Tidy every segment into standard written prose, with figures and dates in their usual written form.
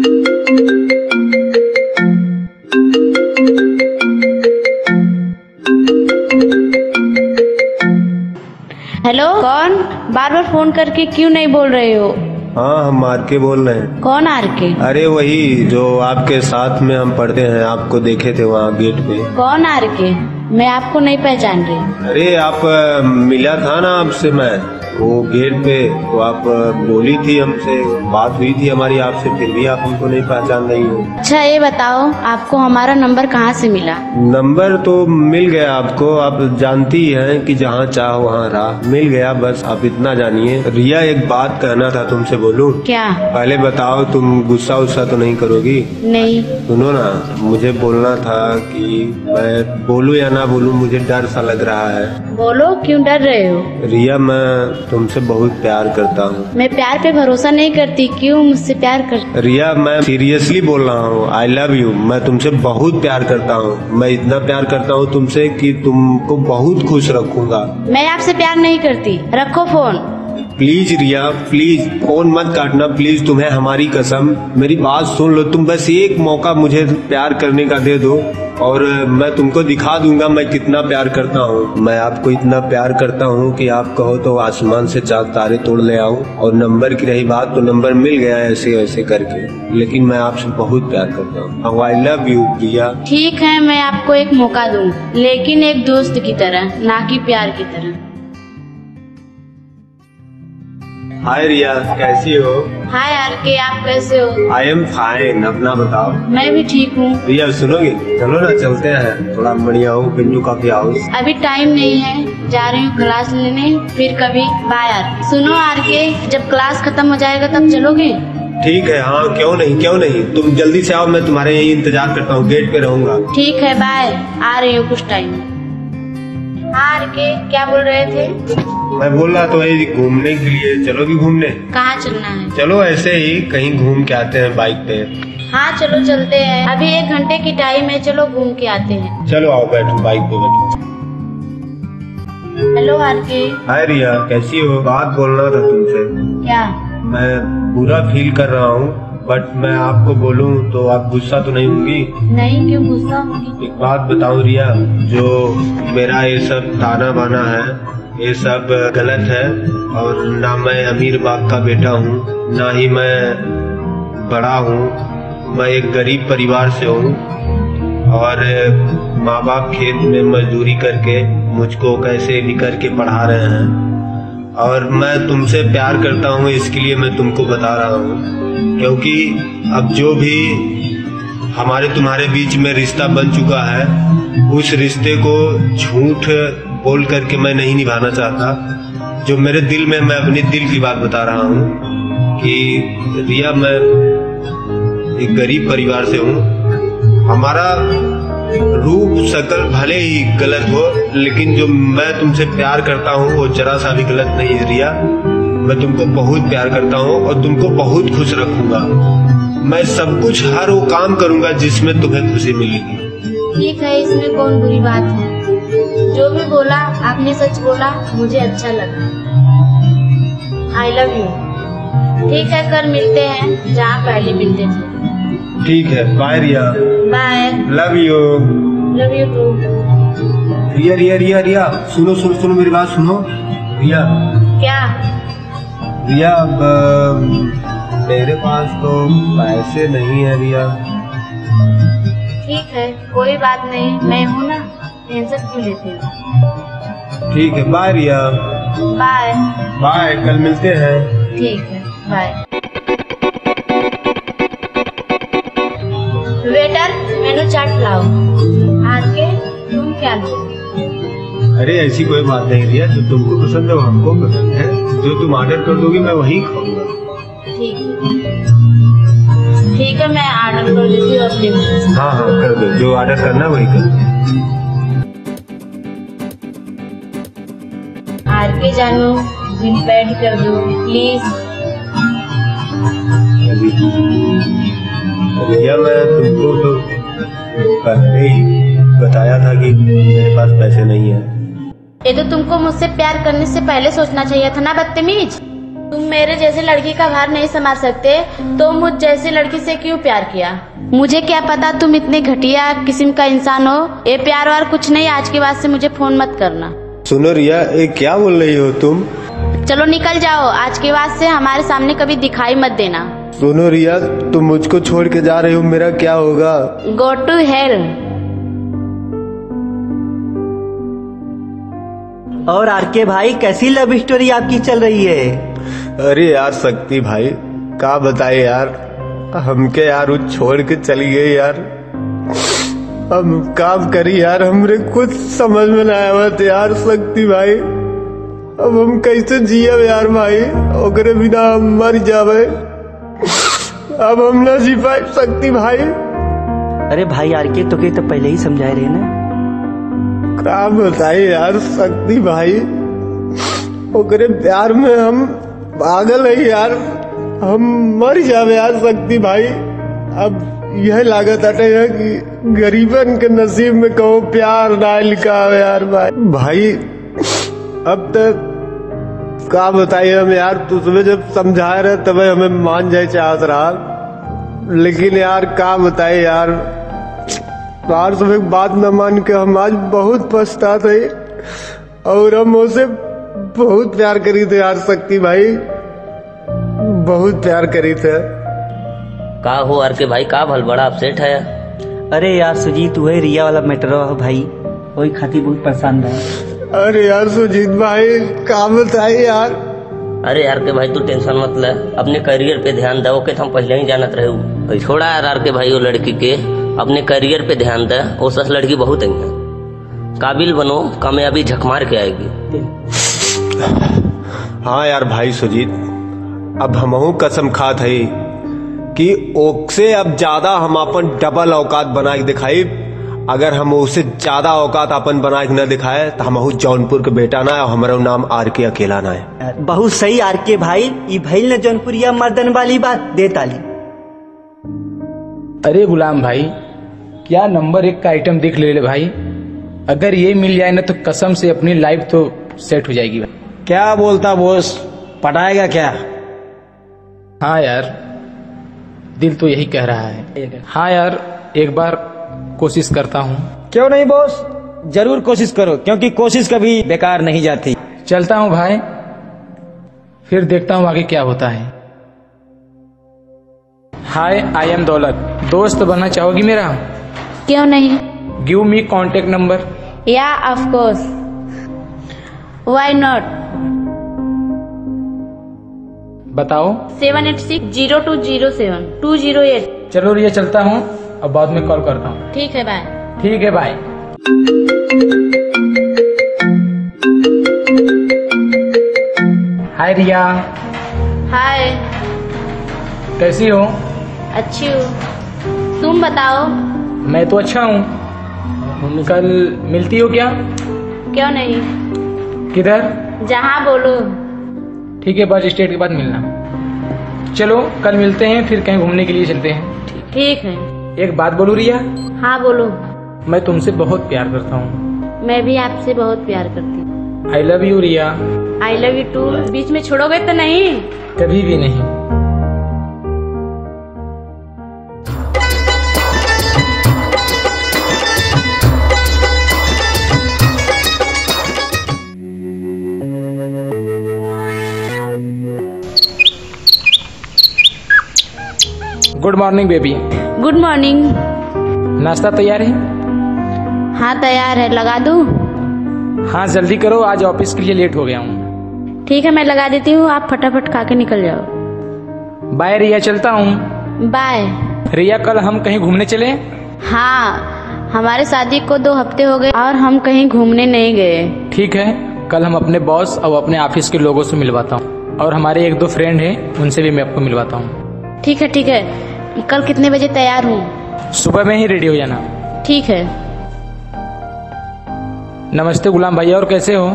Hello, कौन? बार बार phone करके क्यों नहीं बोल रहे हो? हाँ, हम आर के बोल रहे हैं। कौन आर के? अरे वही जो आपके साथ में हम पढ़ते हैं, आपको देखे थे वहाँ गेट पे। कौन आर के? मैं आपको नहीं पहचान रही। अरे आप मिला था ना आपसे मैं वो गेट पे, तो आप बोली थी हमसे, बात हुई थी हमारी आपसे, फिर भी आप हमको नहीं पहचान रही हो। अच्छा ये बताओ, आपको हमारा नंबर कहाँ से मिला? नंबर तो मिल गया आपको, आप जानती हैं कि जहाँ चाहो वहाँ राह मिल गया, बस आप इतना जानिए। रिया, एक बात कहना था तुमसे, बोलूं? क्या? पहले बताओ, तुम गुस्सा उस्सा तो नहीं करोगी? नहीं। सुनो ना, मुझे बोलना था कि मैं बोलूं या ना बोलूं, मुझे डर सा लग रहा है। बोलो, क्यों डर रहे हो? रिया, मैं तुमसे बहुत प्यार करता हूँ। मैं प्यार पे भरोसा नहीं करती, क्यों मुझसे प्यार कर? रिया, मैं सीरियसली बोल रहा हूँ, आई लव यू। मैं तुमसे बहुत प्यार करता हूँ, मैं इतना प्यार करता हूँ तुमसे कि तुमको बहुत खुश रखूंगा। मैं आपसे प्यार नहीं करती, रखो phone. Please Riya, please phone मत काटना, प्लीज, तुम्हें हमारी कसम, मेरी बात सुन लो, तुम बस एक मौका मुझे प्यार करने का दे दो और मैं तुमको दिखा दूंगा मैं कितना प्यार करता हूँ। मैं आपको इतना प्यार करता हूँ कि आप कहो तो आसमान से 4 तारे तोड़ ले आऊं। और नंबर की रही बात, तो नंबर मिल गया ऐसे ऐसे करके, लेकिन मैं आपसे बहुत प्यार करता हूँ। आई लव यू रिया। ठीक है, मैं आपको एक मौका दूँ, लेकिन एक दोस्त की तरह, ना कि प्यार की तरह। हाय रिया, कैसी हो? हाय आर के, आप कैसे हो? आई एम फाइन, अपना बताओ। मैं भी ठीक हूँ। रिया सुनोगी? चलो ना, चलते हैं थोड़ा बढ़िया हो पिंटू कॉफी हाउस। अभी टाइम नहीं है, जा रही हूँ क्लास लेने, फिर कभी। बाय आर के। सुनो आर के, जब क्लास खत्म हो जाएगा तब चलोगे? ठीक है, हाँ, क्यों नहीं, क्यों नहीं, तुम जल्दी से आओ, मैं तुम्हारे यही इंतजार करता हूँ, गेट पे रहूंगा। ठीक है, बाय, आ रही हूँ कुछ टाइम। हाँ आर के, क्या बोल रहे थे? मैं बोल रहा तो घूमने के लिए, चलोगी घूमने? कहाँ चलना है? चलो ऐसे ही कहीं घूम के आते हैं बाइक पे। हाँ चलो चलते हैं, अभी 1 घंटे की टाइम है, चलो घूम के आते हैं। चलो आओ, बैठो बाइक पे बैठो। हेलो आर के। हाय रिया, कैसी हो? बात बोलना था तुमसे। क्या? मैं बुरा फील कर रहा हूँ, बट मैं आपको बोलूँ तो आप गुस्सा तो नहीं होंगी? नहीं, क्यों गुस्सा होगी? एक बात बताऊँ रिया, जो मेरा ये सब ताना बाना है, ये सब गलत है, और ना मैं अमीर बाप का बेटा हूँ, ना ही मैं बड़ा हूँ, मैं एक गरीब परिवार से हूँ, और माँ बाप खेत में मजदूरी करके मुझको कैसे भी करके पढ़ा रहे हैं, और मैं तुमसे प्यार करता हूँ, इसके लिए मैं तुमको बता रहा हूँ, क्योंकि अब जो भी हमारे तुम्हारे बीच में रिश्ता बन चुका है, उस रिश्ते को झूठ बोल करके मैं नहीं निभाना चाहता। जो मेरे दिल में, मैं अपने दिल की बात बता रहा हूँ कि रिया, मैं एक गरीब परिवार से हूँ, हमारा रूप शकल भले ही गलत हो, लेकिन जो मैं तुमसे प्यार करता हूँ वो जरा सा भी गलत नहीं है रिया। मैं तुमको बहुत प्यार करता हूँ और तुमको बहुत खुश रखूंगा। मैं सब कुछ, हर वो काम करूंगा जिसमें तुम्हें खुशी मिलेगी। ठीक है, इसमें कौन बुरी बात है? जो भी बोला आपने सच बोला, मुझे अच्छा लगा। आई लव यू। ठीक है, कल मिलते हैं जहाँ पहले मिलते थे। ठीक है, bye Riya. Bye. Love you. Love you too. Riya Riya Riya Riya, सुनो सुनो सुनो, मेरी बात सुनो रिया। क्या? रिया, अब मेरे पास तो पैसे नहीं है रिया। ठीक है, कोई बात नहीं, मैं हूँ ना, टेंशन क्यों लेते हो? ठीक है, बाय रिया। बाय। बाय, कल मिलते हैं। ठीक है, बाय। वेटर, मेनू चार्ट लाओ। आज के तुम क्या लो? अरे ऐसी कोई बात नहीं रिया, जो तुमको पसंद है वो हमको पसंद है, जो तुम ऑर्डर कर दोगी मैं वही खाऊंगा। ठीक है, मैं ऑर्डर कर देती हूँ अपने में। हाँ हाँ, कर दो, जो ऑर्डर करना वही कर दो। आर के जानू, बिल पेड कर दो प्लीज। रिया, मैं तुमको तो पहले ही बताया था कि मेरे पास पैसे नहीं है। ये तो तुमको मुझसे प्यार करने से पहले सोचना चाहिए था ना, बदतमीज। तुम मेरे जैसे लड़की का भार नहीं संभाल सकते तो मुझ जैसी लड़की से क्यों प्यार किया? मुझे क्या पता तुम इतने घटिया किस्म का इंसान हो। ये प्यार वार कुछ नहीं, आज के बाद से मुझे फोन मत करना। सुनो रिया, ये क्या बोल रही हो तुम? चलो निकल जाओ, आज के बाद से हमारे सामने कभी दिखाई मत देना। सुनो रिया, तुम मुझको छोड़ के जा रही हो, मेरा क्या होगा? Go to hell. और आरके भाई, कैसी लव स्टोरी आपकी चल रही है? अरे यार शक्ति भाई, क्या बताए यार, हमके यार वो छोड़ के चली गई यार। हम काम करी यार, हमरे कुछ समझ में नहीं आवत यार शक्ति भाई। अब हम कैसे जिये यार भाई, ओकरे बिना हम मर जावे। अब हम ना जी पाए शक्ति भाई। अरे भाई आरके, तो तो पहले ही समझाए रहे ना। क्या बताए यार शक्ति भाई, ओकरे प्यार में हम पागल है यार, हम मर जावे यार शक्ति भाई। अब यह लागत अटे है कि गरीबन के नसीब में कहो प्यार ना लिखा है यार भाई। अब तक क्या बताइए हम यार, तुझमें जब समझा रहे तब हमें मान जाए चाहत रहा, लेकिन यार क्या बताए यार, यार सब एक बात न मान के हम आज बहुत पछताते थे। और हम उसे बहुत प्यार करी थे यार शक्ति भाई, बहुत प्यार करी थे। का हो आरके भाई, का भल बड़ा अपसेट है? अरे यार सुजीत, वही रिया वाला मैटर है भाई, वही खातिर बहुत परेशान रहा। अरे यार सुजीत भाई, का बताए यार। अरे आरके भाई तू टेंशन मत ले, अपने करियर पे ध्यान दो के हम पहले ही जानत रहे। छोड़ा यार आरके भाई वो लड़की के, अपने करियर पे ध्यान दे। वो सस लड़की बहुत है, काबिल बनो, कामयाबी झक मार के आएगी। हाँ यार भाई सुजीत, अब हमहू कसम खात है कि ओकसे अब ज्यादा हम अपन डबल औकात बना के दिखाई। अगर हम उससे ज्यादा औकात अपन बना के न दिखाए तो हमहू जौनपुर के बेटा ना है, हमारा नाम आरके अकेला ना है। बहुत सही आरके भाई, ये भइल न जौनपुरिया मर्दन वाली बात, दे ताली। अरे गुलाम भाई, क्या नंबर 1 का आइटम दिख ले भाई। अगर ये मिल जाए ना तो कसम से अपनी लाइफ तो सेट हो जाएगी भाई। क्या बोलता बॉस, पटाएगा क्या? हाँ यार, दिल तो यही कह रहा है। हाँ यार, एक बार कोशिश करता हूँ। क्यों नहीं बॉस, जरूर कोशिश करो, क्योंकि कोशिश कभी बेकार नहीं जाती। चलता हूँ भाई, फिर देखता हूँ आगे क्या होता है। हाय, आई एम दौलत, दोस्त बनना चाहोगी मेरा? क्यों नहीं? Give me contact number. या ऑफ कोर्स, व्हाई नॉट। बताओ। 7860207208। चलो रिया, चलता हूँ, अब बाद में कॉल करता हूँ। ठीक है, बाय। ठीक है, बाय। हाय रिया। हाय, कैसी हो? अच्छी हूँ, तुम बताओ। मैं तो अच्छा हूँ। कल मिलती हो क्या? क्यों नहीं, किधर? जहाँ बोलो। ठीक है, बस स्टेट के बाद मिलना। चलो कल मिलते हैं, फिर कहीं घूमने के लिए चलते हैं। ठीक है। एक बात बोलूं रिया? हाँ बोलो। मैं तुमसे बहुत प्यार करता हूँ। मैं भी आपसे बहुत प्यार करती हूँ। I love you Riya. I love you too. बीच में छोड़ोगे तो नहीं? कभी भी नहीं। Good morning baby. Good morning. नाश्ता तैयार है? हाँ तैयार है, लगा दूँ? हाँ जल्दी करो, आज ऑफिस के लिए लेट हो गया हूँ। ठीक है, मैं लगा देती हूँ, आप फटाफट खा के निकल जाओ। बाय रिया, चलता हूँ। बाय। रिया, कल हम कहीं घूमने चले? हाँ, हमारे शादी को 2 हफ्ते हो गए और हम कहीं घूमने नहीं गए। ठीक है, कल हम अपने बॉस और अपने ऑफिस के लोगों से मिलवाता हूँ, और हमारे 1-2 फ्रेंड हैं, उनसे भी मैं आपको मिलवाता हूँ। ठीक है, ठीक है। कल कितने बजे तैयार हूँ? सुबह में ही रेडी हो जाना। ठीक है। नमस्ते गुलाम भाई, और कैसे हो?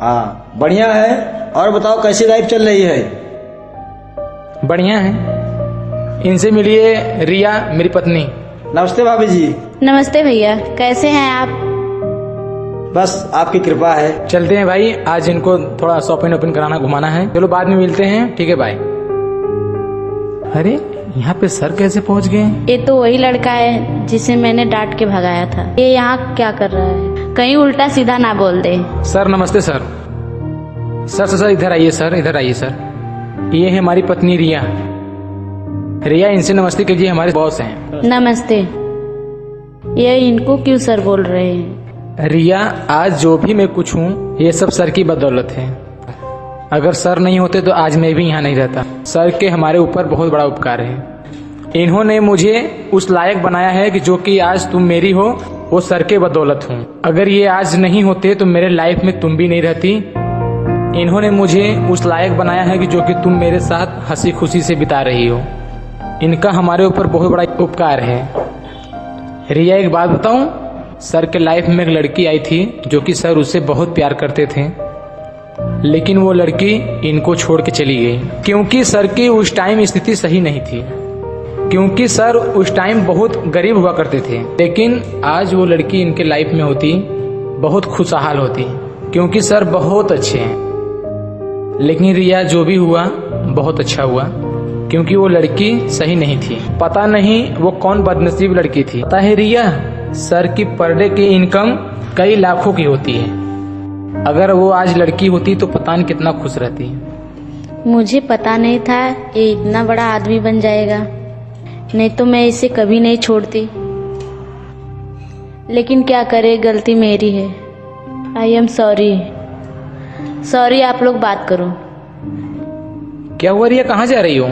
हाँ बढ़िया है, और बताओ कैसी लाइफ चल रही है? बढ़िया है। इनसे मिलिए, रिया मेरी पत्नी। नमस्ते भाभी जी। नमस्ते भैया, कैसे हैं आप? बस आपकी कृपा है। चलते हैं भाई, आज इनको थोड़ा शॉपिंग ओपन कराना घुमाना है। चलो बाद में मिलते हैं, ठीक है बाय। अरे यहाँ पे सर कैसे पहुँच गए? ये तो वही लड़का है जिसे मैंने डांट के भगाया था। ये यहाँ क्या कर रहा है? कहीं उल्टा सीधा ना बोल दे। सर नमस्ते सर। सर इधर आइए सर, इधर आइए सर। ये है हमारी पत्नी रिया। रिया, इनसे नमस्ते कीजिए, हमारे बॉस हैं। नमस्ते। ये इनको क्यों सर बोल रहे हैं? रिया, आज जो भी मैं कुछ हूँ ये सब सर की बदौलत है। अगर सर नहीं होते तो आज मैं भी यहाँ नहीं रहता। सर के हमारे ऊपर बहुत बड़ा उपकार है। इन्होंने मुझे उस लायक बनाया है कि जो कि आज तुम मेरी हो, वो सर के बदौलत हूँ। अगर ये आज नहीं होते तो मेरे लाइफ में तुम भी नहीं रहती। इन्होंने मुझे उस लायक बनाया है कि जो कि तुम मेरे साथ हंसी खुशी से बिता रही हो। इनका हमारे ऊपर बहुत बड़ा उपकार है। रिया, एक बात बताऊं, सर के लाइफ में एक लड़की आई थी जो कि सर उससे बहुत प्यार करते थे, लेकिन वो लड़की इनको छोड़ के चली गई क्योंकि सर की उस टाइम स्थिति सही नहीं थी। क्योंकि सर उस टाइम बहुत गरीब हुआ करते थे, लेकिन आज वो लड़की इनके लाइफ में होती बहुत खुशहाल होती, क्योंकि सर बहुत अच्छे हैं। लेकिन रिया, जो भी हुआ बहुत अच्छा हुआ, क्योंकि वो लड़की सही नहीं थी। पता नहीं वो कौन बदनसीब लड़की थी। पता है रिया, सर की पर डे की इनकम कई लाखों की होती है। अगर वो आज लड़की होती तो पता नहीं कितना खुश रहती। मुझे पता नहीं था ये इतना बड़ा आदमी बन जाएगा, नहीं तो मैं इसे कभी नहीं छोड़ती। लेकिन क्या करे, गलती मेरी है। I am sorry. आप लोग बात करो। क्या हुआ रिया, कहाँ जा रही हो?